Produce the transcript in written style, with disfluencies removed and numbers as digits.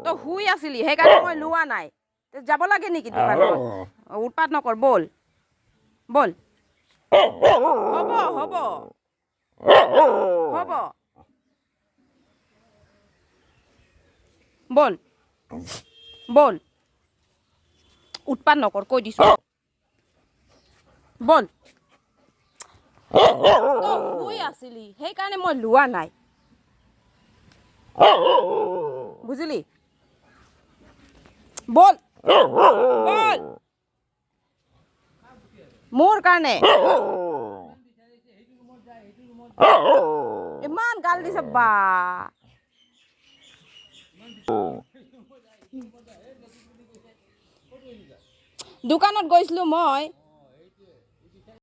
তই শুই আছিলি সেইকাৰণে মই লোৱা নাই যাব লাগে নেকি দোকানত উৎপাত নকৰ বল বল হ'ব হ'ব হ'ব বল বল উৎপাত নকৰ কৈ দিছোঁ বল তই শুই আছিলি সেইকাৰণে মই লোৱা নাই বুজিলি বল বল মোৰ কাৰণে ইমান গাল দিছে বা দোকানত গৈছিলোঁ মই